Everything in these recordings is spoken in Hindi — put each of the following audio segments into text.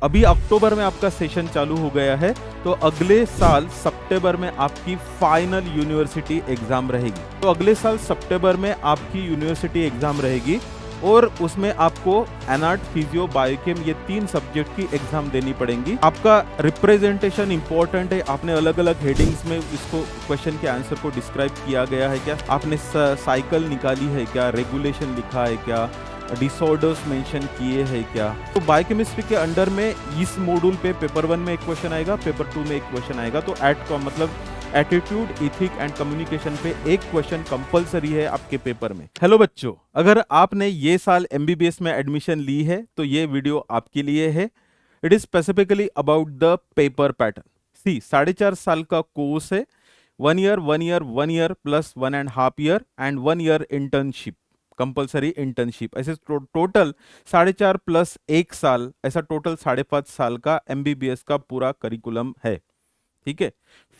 अभी अक्टूबर में आपका सेशन चालू हो गया है, तो अगले साल सितंबर में आपकी फाइनल यूनिवर्सिटी एग्जाम रहेगी। तो अगले साल सितंबर में आपकी यूनिवर्सिटी एग्जाम रहेगी और उसमें आपको एनार्ट, फिजियो, बायोकेम ये 3 सब्जेक्ट की एग्जाम देनी पड़ेगी। आपका रिप्रेजेंटेशन इंपॉर्टेंट है। आपने अलग अलग हेडिंग्स में इसको क्वेश्चन के आंसर को डिस्क्राइब किया गया है क्या, आपने साइकिल निकाली है क्या, रेगुलेशन लिखा है क्या, डिसऑर्डर्स मेंशन किए हैं क्या। तो बायोकेमिस्ट्री के अंडर में इस मॉड्यूल पे पेपर 1 में एक क्वेश्चन आएगा, पेपर 2 में एक क्वेश्चन आएगा। तो मतलब एटीट्यूड, इथिक एंड कम्युनिकेशन पे एक क्वेश्चन कंपलसरी है आपके पेपर में। हेलो बच्चों, अगर आपने ये साल एमबीबीएस में एडमिशन ली है तो ये वीडियो आपके लिए है। It is specifically about the paper pattern. सी 4.5 साल का कोर्स है। 1 year, 1 year, 1 year plus 1.5 year and 1 year internship, compulsory internship, ऐसे टोटल 4.5 प्लस 1 साल, ऐसा टोटल 5.5 साल का एमबीबीएस का पूरा करिकुलम है। ठीक है,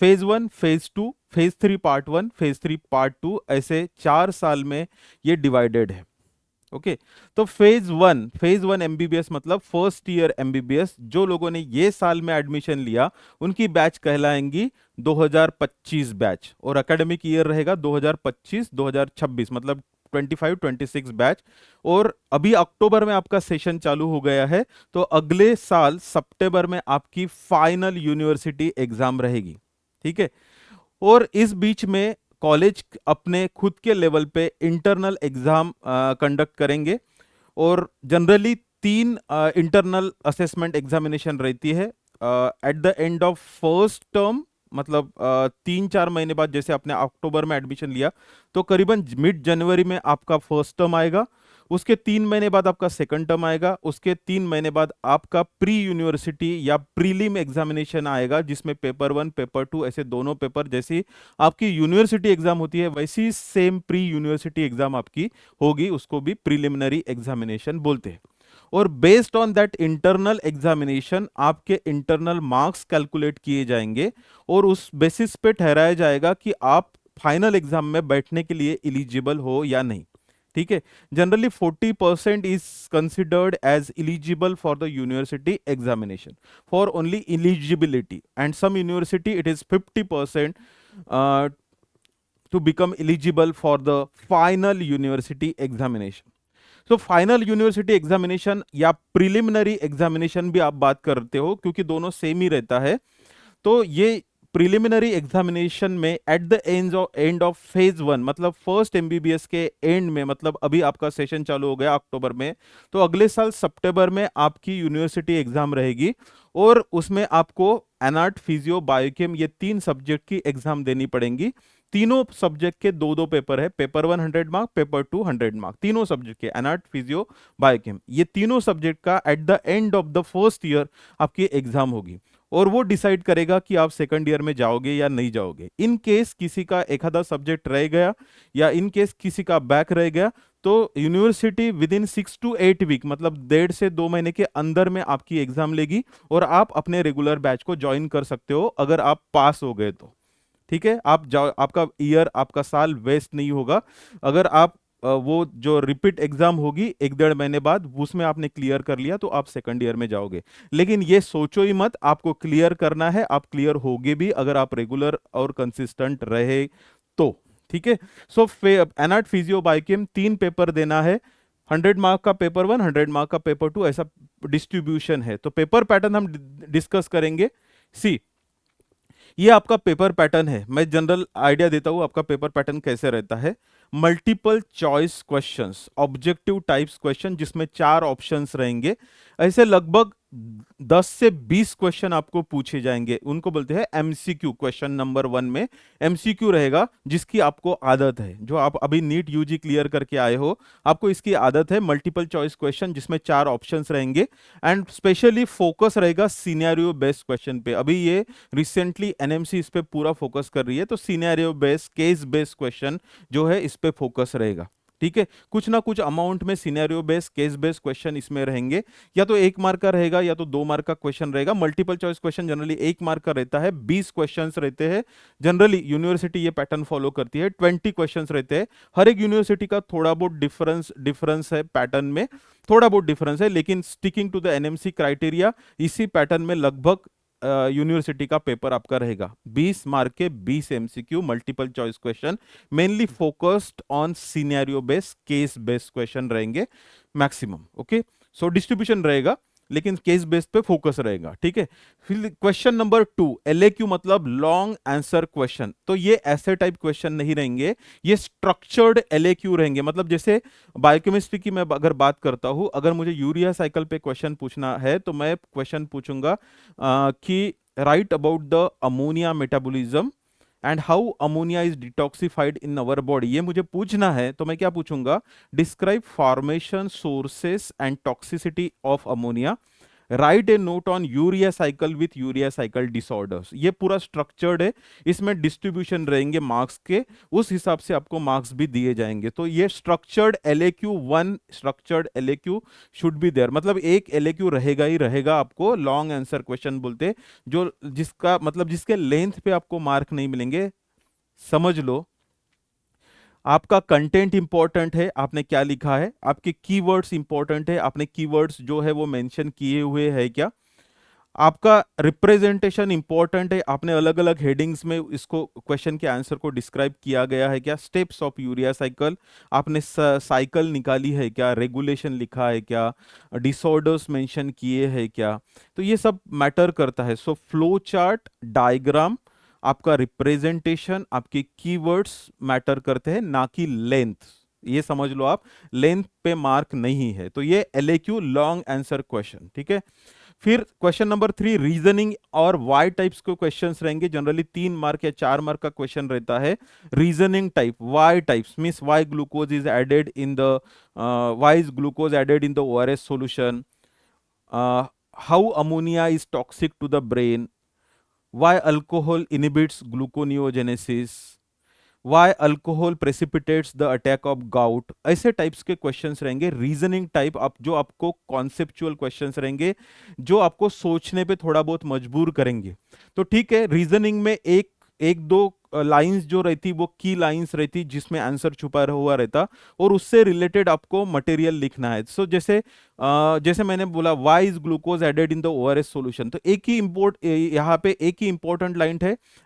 phase 1, phase 2, phase 3 part 1, phase 3 part 2, ऐसे 4 साल में ये डिवाइडेड है। ओके, तो फेज वन एमबीबीएस मतलब फर्स्ट ईयर एमबीबीएस, जो लोगों ने ये साल में एडमिशन लिया उनकी बैच कहलाएंगी 2025 बैच, और एकेडमिक ईयर रहेगा 2025-2026 मतलब 25-26 बैच। और अभी अक्टूबर में आपका सेशन चालू हो गया है, तो अगले साल सितंबर में आपकी फाइनल यूनिवर्सिटी एग्जाम रहेगी। ठीक है, और इस बीच में कॉलेज अपने खुद के लेवल पे इंटरनल एग्जाम कंडक्ट करेंगे, और जनरली 3 इंटरनल असेसमेंट एग्जामिनेशन रहती है at the end of first term, मतलब 3-4 महीने बाद, जैसे आपने अक्टूबर में एडमिशन लिया तो करीबन मिड जनवरी में आपका फर्स्ट टर्म आएगा, उसके 3 महीने बाद आपका सेकंड टर्म आएगा, उसके 3 महीने बाद आपका प्री यूनिवर्सिटी या प्रीलिम एग्जामिनेशन आएगा, जिसमें पेपर 1, पेपर 2 ऐसे दोनों पेपर, जैसी आपकी यूनिवर्सिटी एग्जाम होती है वैसी सेम प्री यूनिवर्सिटी एग्जाम आपकी होगी, उसको भी प्रीलिमिनरी एग्जामिनेशन बोलते हैं। और based on that internal examination आपके इंटरनल मार्क्स कैलकुलेट किए जाएंगे और उस बेसिस पे ठहराया जाएगा कि आप फाइनल एग्जाम में बैठने के लिए एलिजिबल हो या नहीं। ठीक है, generally 40% is considered as eligible for the university examination for only eligibility, and some university it is 50% to become eligible for the final university examination. तो फाइनल यूनिवर्सिटी एग्जामिनेशन या प्रिलिमिनरी एग्जामिनेशन भी आप बात करते हो, क्योंकि दोनों सेम ही रहता है। तो ये प्रिलिमिनरी एग्जामिनेशन में at the end of phase 1 मतलब फर्स्ट एमबीबीएस के एंड में, मतलब अभी आपका सेशन चालू हो गया अक्टूबर में, तो अगले साल सितंबर में आपकी यूनिवर्सिटी एग्जाम रहेगी, और उसमें आपको एनार्ट, फिजियो, बायोकेम ये 3 सब्जेक्ट की एग्जाम देनी पड़ेंगी। तीनों सब्जेक्ट के 2-2 पेपर है, पेपर 1 100 मार्क, पेपर 2 100 मार्क, तीनों सब्जेक्ट के एनार्ट, फिजियो, बायोकेम, ये तीनों सब्जेक्ट का at the end of the first year आपकी एग्जाम होगी, और वो डिसाइड करेगा कि आप सेकंड ईयर में जाओगे या नहीं जाओगे। इन केस किसी का एक आधा सब्जेक्ट रह गया या इन केस किसी का बैक रह गया, तो university within 6 to 8 week मतलब 1.5 से 2 महीने के अंदर में आपकी एग्जाम लेगी, और आप अपने रेगुलर बैच को ज्वाइन कर सकते हो अगर आप पास हो गए तो। ठीक है, आप जाओ, आपका ईयर, आपका साल वेस्ट नहीं होगा। अगर आप वो जो रिपीट एग्जाम होगी 1-1.5 महीने बाद, उसमें आपने क्लियर कर लिया तो आप सेकंड ईयर में जाओगे। लेकिन ये सोचो ही मत, आपको क्लियर करना है, आप क्लियर होगे भी अगर आप रेगुलर और कंसिस्टेंट रहे तो। ठीक है, सो एनार्ट, फिजियो, बायोकेम 3 पेपर देना है। 100 मार्क का पेपर 1, 100 मार्क का पेपर 2, ऐसा डिस्ट्रीब्यूशन है। तो पेपर पैटर्न हम डिस्कस करेंगे। सी, ये आपका पेपर पैटर्न है, मैं जनरल आइडिया देता हूं आपका पेपर पैटर्न कैसे रहता है। Multiple choice questions, objective types question, जिसमें 4 ऑप्शंस रहेंगे, ऐसे लगभग 10 से 20 क्वेश्चन आपको पूछे जाएंगे, उनको बोलते हैं एमसीक्यू। क्वेश्चन नंबर 1 में एमसीक्यू रहेगा, जिसकी आपको आदत है, जो आप अभी नीट यूजी क्लियर करके आए हो, आपको इसकी आदत है। मल्टीपल चॉइस क्वेश्चन जिसमें 4 ऑप्शंस रहेंगे, एंड स्पेशली फोकस रहेगा सिनेरियो बेस्ड क्वेश्चन पे। अभी ये रिसेंटली एनएमसी इस पे पूरा फोकस कर रही है, तो scenario based, case based question जो है इस पे फोकस रहेगा। ठीक है, कुछ ना कुछ अमाउंट में scenario based case based question इसमें रहेंगे, या तो 1 मार्क का रहेगा या तो 2 मार्क का क्वेश्चन रहेगा। Multiple choice question generally 1 mark का रहता है, 20 क्वेश्चंस रहते हैं। जनरली यूनिवर्सिटी ये पैटर्न फॉलो करती है, 20 क्वेश्चंस रहते हैं। हर एक यूनिवर्सिटी का थोड़ा बहुत डिफरेंस है पैटर्न में, थोड़ा बहुत डिफरेंस है, लेकिन sticking to the NMC criteria इसी पैटर्न में लगभग यूनिवर्सिटी का पेपर आपका रहेगा। 20 मार्क के 20 MCQ multiple choice question, mainly focused on scenario based case based question रहेंगे मैक्सिमम। ओके, सो डिस्ट्रीब्यूशन रहेगा लेकिन केस बेस्ड पे फोकस रहेगा। ठीक है, फिर क्वेश्चन नंबर 2, LAQ मतलब लॉन्ग आंसर क्वेश्चन। तो ये ऐसे टाइप क्वेश्चन नहीं रहेंगे, ये स्ट्रक्चर्ड LAQ रहेंगे। मतलब जैसे बायोकेमिस्ट्री की मैं अगर बात करता हूं, अगर मुझे यूरिया साइकिल पे क्वेश्चन पूछना है तो मैं क्वेश्चन पूछूंगा कि right about the ammonia metabolism and how ammonia is detoxified in our body. ये मुझे पूछना है तो मैं क्या पूछूंगा, describe formation, sources and toxicity of ammonia, right A note on urea cycle with urea cycle disorders. ये पूरा स्ट्रक्चर्ड है, इसमें डिस्ट्रीब्यूशन रहेंगे मार्क्स के, उस हिसाब से आपको मार्क्स भी दिए जाएंगे। तो ये structured LAQ, 1 structured LAQ should be there. मतलब एक LAQ रहेगा ही रहेगा, आपको लॉन्ग आंसर क्वेश्चन बोलते, जो जिसका मतलब जिसके लेंथ पे आपको मार्क नहीं मिलेंगे। समझ लो, आपका कंटेंट इंपॉर्टेंट है, आपने क्या लिखा है, आपके कीवर्ड्स इंपॉर्टेंट है, आपने कीवर्ड्स जो है वो मेंशन किए हुए है क्या, आपका रिप्रेजेंटेशन इंपॉर्टेंट है, आपने अलग अलग हेडिंग्स में इसको क्वेश्चन के आंसर को डिस्क्राइब किया गया है क्या, स्टेप्स ऑफ यूरिया साइकिल आपने साइकिल निकाली है क्या, रेगुलेशन लिखा है क्या, डिसऑर्डर्स मेंशन किए हैं क्या। तो ये सब मैटर करता है। सो फ्लो चार्ट, डायग्राम, आपका रिप्रेजेंटेशन, आपके कीवर्ड्स मैटर करते हैं, ना कि लेंथ। ये समझ लो आप, लेंथ पे मार्क नहीं है। तो ये LAQ लॉन्ग आंसर क्वेश्चन। ठीक है, फिर क्वेश्चन नंबर 3, रीजनिंग और वाई टाइप्स के क्वेश्चंस रहेंगे। जनरली 3 मार्क या 4 मार्क का क्वेश्चन रहता है। Reasoning type, why types means why glucose is added in the why is glucose added in the ORS solution, how ammonia is toxic to the brain, why alcohol inhibits gluconeogenesis, why alcohol precipitates the attack of gout। ऐसे टाइप्स के क्वेश्चंस रहेंगे। रीजनिंग टाइप आप जो आपको कॉन्सेप्चुअल क्वेश्चंस रहेंगे, जो आपको सोचने पे थोड़ा बहुत मजबूर करेंगे। तो ठीक है, रीजनिंग में एक एक दो लाइंस जो रहती वो की लाइंस रहती जिसमें आंसर छुपा हुआ रहता, और उससे रिलेटेड आपको मटेरियल लिखना है। सो जैसे मैंने बोला why is glucose added in the ORS solution, तो एक ही यहाँ पे एक ही इंपॉर्टेंट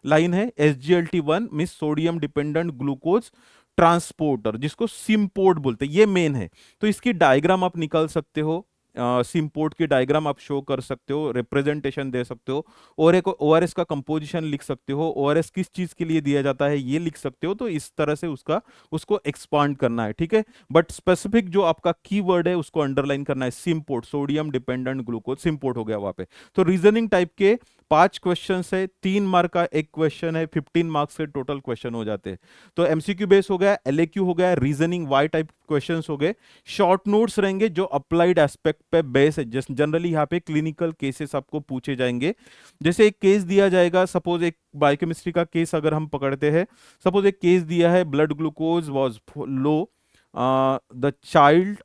लाइन है SGLT1 means sodium dependent glucose transporter, जिसको सिम्पोर्ट बोलते हैं, ये मेन है। तो इसकी डायग्राम आप निकाल सकते हो, सिम्पोर्ट की डायग्राम आप शो कर सकते हो, रिप्रेजेंटेशन दे सकते हो, और एक ORS का कंपोजिशन लिख सकते हो, ORS किस चीज के लिए दिया जाता है ये लिख सकते हो। तो इस तरह से उसको एक्सपांड करना है। ठीक है, बट स्पेसिफिक जो आपका कीवर्ड है उसको अंडरलाइन करना है, symport, sodium dependent glucose, symport हो गया वहां पे। तो रीजनिंग टाइप के 5 क्वेश्चन है, 3 मार्क का एक क्वेश्चन है, 15 मार्क्स के टोटल क्वेश्चन हो जाते हैं। तो MCQ बेस हो गया, LAQ हो गया, रीजनिंग वाई टाइप क्वेश्चंस हो गए। शॉर्ट नोट्स रहेंगे जो अप्लाइड एस्पेक्ट पे बेस है। जनरली यहाँ पे क्लिनिकल केसेस आपको पूछे जाएंगे। जैसे एक केस दिया जाएगा, सपोज एक बायोकेमिस्ट्री का केस अगर हम पकड़ते हैं, सपोज एक केस दिया है, blood glucose was low, the child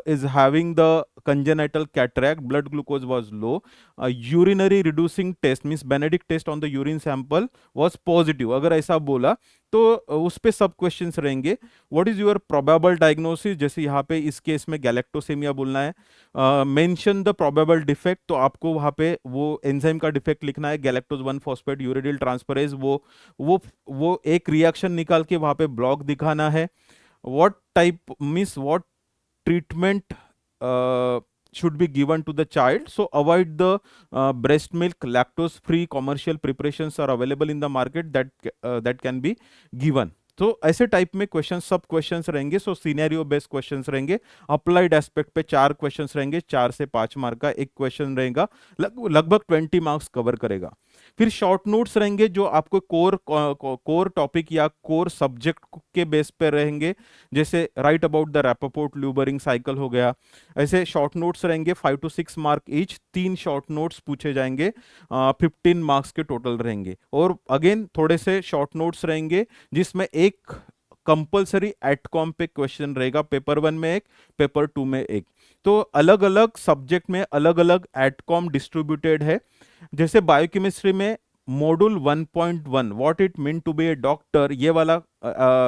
is having the congenital cataract, blood glucose was low, urinary reducing test means Benedict test on the urine sample was positive। अगर ऐसा बोला तो उस पे सब क्वेश्चंस रहेंगे। What is your probable diagnosis, जैसे यहाँ पे इस केस में गैलेक्टोसेमिया बोलना है। मेंशन द प्रोबेबल डिफेक्ट, तो आपको वहाँ पे वो एंजाइम का डिफेक्ट लिखना है, गैलेक्टोज 1 फॉस्फेट यूरिडिल ट्रांसफरेज, वो एक रिएक्शन निकाल के वहाँ पे ब्लॉक दिखाना है। what type means what treatment should be given to the child, so avoid the breast milk, lactose free commercial preparations are available in the market that can be given। तो ऐसे टाइप में क्वेश्चन सब क्वेश्चंस रहेंगे। सो सिनेरियो बेस्ड क्वेश्चंस रहेंगे। अप्लाइड एस्पेक्ट पे 4 क्वेश्चंस रहेंगे, 4 से 5 मार्क का एक क्वेश्चन रहेगा, लगभग 20 मार्क्स कवर करेगा। फिर शॉर्ट नोट्स रहेंगे जो आपको कोर टॉपिक या कोर सब्जेक्ट के बेस पे रहेंगे, जैसे राइट अबाउट द रैपोर्ट ल्यूबरिंग साइकिल हो गया। ऐसे शॉर्ट नोट्स रहेंगे 5 to 6 mark each, 3 short notes पूछे जाएंगे, 15 मार्क्स के टोटल रहेंगे। और अगेन थोड़े से शॉर्ट नोट्स रहेंगे जिसमें एक कंपलसरी एटकॉम पे क्वेश्चन रहेगा, पेपर 1 में एक, पेपर 2 में एक। तो अलग अलग सब्जेक्ट में अलग अलग एटकॉम डिस्ट्रीब्यूटेड है। जैसे बायोकेमिस्ट्री में module 1.1 what it mean to be a doctor, ये वाला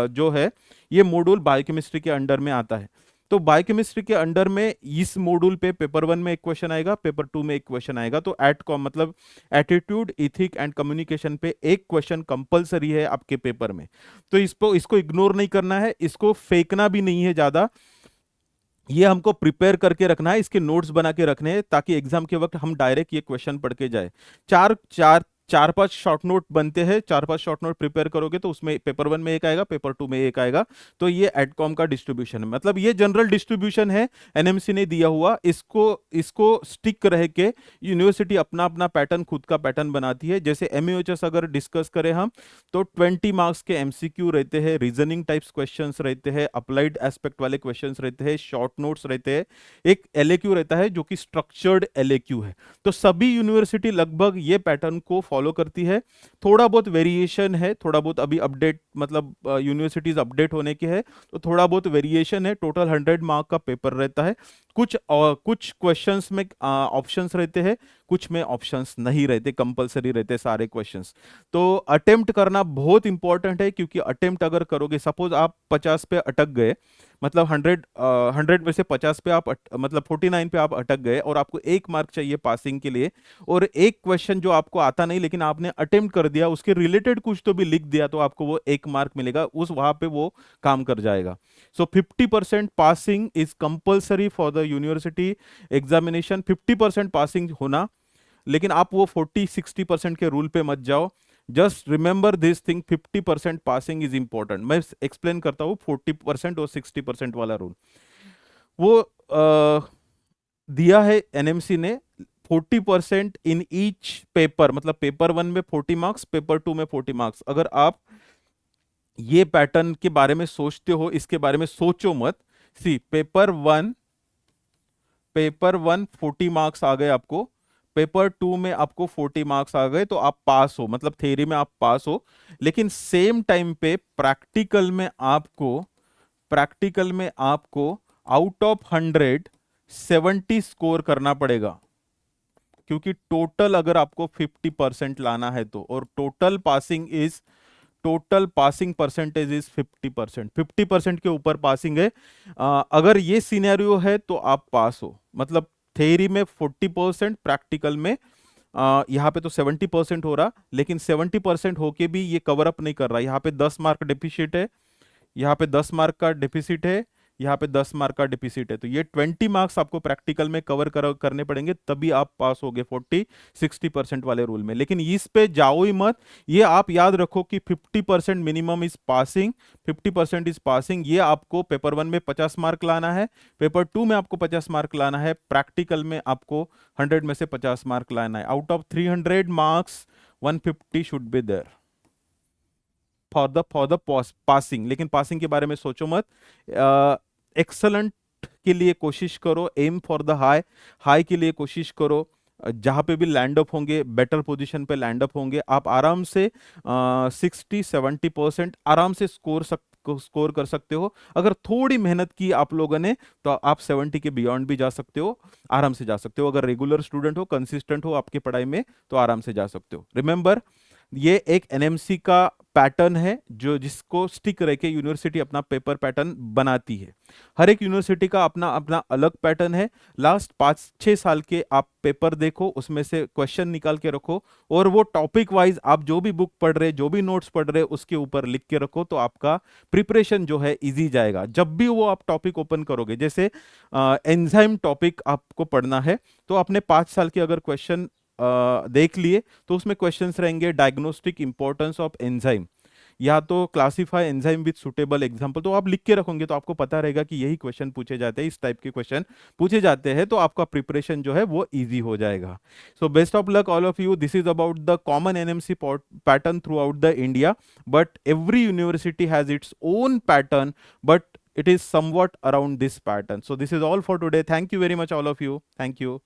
जो है ये मॉड्यूल बायोकेमिस्ट्री के अंडर में आता है। तो बायोकेमिस्ट्री के अंडर में इस मॉड्यूल पे पेपर 1 में एक क्वेश्चन आएगा, पेपर 2 में एक क्वेश्चन आएगा। तो एटकॉम मतलब एटीट्यूड, इथिक एंड कम्युनिकेशन पे एक क्वेश्चन कंपलसरी है आपके पेपर में। तो इसको इग्नोर नहीं करना है, इसको फेंकना भी नहीं है ज्यादा, ये हमको प्रिपेयर करके रखना है, इसके नोट्स बना के रखने हैं ताकि एग्जाम के वक्त हम डायरेक्ट ये क्वेश्चन पढ़ के जाए। चार पांच शॉर्ट नोट बनते हैं, 4-5 शॉर्ट नोट प्रिपेयर करोगे तो उसमें पेपर 1 में एक आएगा, पेपर 2 में एक आएगा। तो ये एडकॉम का डिस्ट्रीब्यूशन है, मतलब ये जनरल डिस्ट्रीब्यूशन है, एनएमसी ने दिया हुआ। इसको स्टिक रह के यूनिवर्सिटी अपना अपना पैटर्न, खुद का पैटर्न बनाती है। जैसे एमयूएचएस अगर डिस्कस करें हम, तो 20 मार्क्स के एमसीक्यू रहते हैं, रीजनिंग टाइप्स क्वेश्चंस रहते हैं, अप्लाइड एस्पेक्ट वाले क्वेश्चंस रहते हैं, शॉर्ट नोट्स रहते हैं, एक एलएक्यू रहता है जो कि स्ट्रक्चर्ड एलएक्यू है। तो सभी यूनिवर्सिटी लगभग ये पैटर्न को फॉलो करती है। थोड़ा बहुत वेरिएशन है, थोड़ा बहुत अभी अपडेट, मतलब यूनिवर्सिटीज अपडेट होने की है, तो थोड़ा बहुत वेरिएशन है। टोटल 100 मार्क का पेपर रहता है। कुछ क्वेश्चंस में ऑप्शंस रहते हैं, कुछ में ऑप्शंस नहीं रहते, कंपलसरी रहते सारे क्वेश्चंस। तो अटेम्प्ट करना बहुत इंपॉर्टेंट है, क्योंकि अटेम्प्ट अगर करोगे, सपोज आप 50 पे अटक गए, मतलब 100 में से 50 पे आप मतलब 49 पे आप अटक गए और आपको 1 मार्क चाहिए पासिंग के लिए, और एक क्वेश्चन जो आपको आता नहीं लेकिन आपने अटेम्प्ट कर दिया, उसके रिलेटेड कुछ तो भी लिख दिया, तो आपको वो 1 मार्क मिलेगा, उस वहां पे वो काम कर जाएगा। सो 50% passing is compulsory for the university examination. 50% passing होना, लेकिन आप वो 40-60% के रूल पे मत जाओ। Just remember this thing, 50% passing is important. मैं एक्सप्लेन करता हूँ 40% और 60% वाला रूल। वो दिया है एनएमसी ने 40% इन ईच पेपर, मतलब पेपर 1 में 40 मार्क्स, पेपर 2 में 40 मार्क्स। अगर आप ये पैटर्न के बारे में सोचते हो, इसके बारे में सोचो मत। सी पेपर 1 40 मार्क्स आ गए आपको, पेपर 2 में आपको 40 मार्क्स आ गए, तो आप पास हो, मतलब थ्योरी में आप पास हो। लेकिन सेम टाइम पे प्रैक्टिकल में आपको आउट ऑफ 100 70 स्कोर करना पड़ेगा, क्योंकि टोटल अगर आपको 50% लाना है तो, और टोटल पासिंग परसेंटेज इज 50%। 50% के ऊपर पासिंग है। अगर ये सिनेरियो है तो आप पास हो, मतलब थ्योरी में 40%, प्रैक्टिकल में यहाँ पे तो 70% हो रहा, लेकिन 70% होके भी ये कवर अप नहीं कर रहा। यहाँ पे 10 मार्क डेफिसिट है, यहाँ पे 10 मार्क का डेफिसिट है, यहाँ पे 10 मार्क का डेफिसिट है। तो ये 20 मार्क्स आपको प्रैक्टिकल में करने पड़ेंगे, तभी आप पास होगे 40-60% वाले रूल में। लेकिन इस पे जाओ ही मत, ये आप याद रखो कि 50% minimum is passing, 50% is passing. ये आपको पेपर 1 में 50 मार्क लाना है, पेपर 2 में आपको 50 मार्क लाना है, प्रैक्टिकल में आपको 100 में से 50 मार्क लाना है। Out of 300 marks 150 should be there for the passing. लेकिन पासिंग के बारे में सोचो मत, एक्सलेंट के लिए कोशिश करो, एम फॉर द हाई के लिए कोशिश करो। जहां पे भी लैंड अप होंगे, बेटर पोजीशन पे लैंड अप होंगे, आप आराम से 60-70% आराम से स्कोर कर सकते हो। अगर थोड़ी मेहनत की आप लोगों ने, तो आप 70 के बियॉन्ड भी जा सकते हो, आराम से जा सकते हो। अगर रेगुलर स्टूडेंट हो, कंसिस्टेंट हो आपकी पढ़ाई में, तो आराम से जा सकते हो। रिमेंबर, ये एक एनएमसी का पैटर्न है, जो जिसको स्टिक रह के यूनिवर्सिटी अपना पेपर पैटर्न बनाती है। हर एक यूनिवर्सिटी का अपना अपना अलग पैटर्न है। लास्ट 5-6 साल के आप पेपर देखो, उसमें से क्वेश्चन निकाल के रखो, और वो टॉपिक वाइज आप जो भी बुक पढ़ रहे, जो भी नोट्स पढ़ रहे, उसके ऊपर लिख के रखो, तो आपका प्रिपरेशन जो है इजी जाएगा। जब भी वो आप टॉपिक ओपन करोगे, जैसे एंजाइम टॉपिक आपको पढ़ना है, तो अपने 5 साल के अगर क्वेश्चन देख लिए, तो उसमें क्वेश्चंस रहेंगे डायग्नोस्टिक इंपॉर्टेंस ऑफ एंजाइम, या तो classify enzyme with suitable example. तो आप लिख के रखोगे तो आपको पता रहेगा कि यही क्वेश्चन पूछे जाते हैं, इस टाइप के क्वेश्चन पूछे जाते हैं, तो आपका प्रिपरेशन जो है वो इजी हो जाएगा। So best of luck all of you. This is about the common NMC pattern through out the India, but every university has its own pattern, but it is somewhat around this pattern. So this is all for today. Thank you very much all of you. Thank you.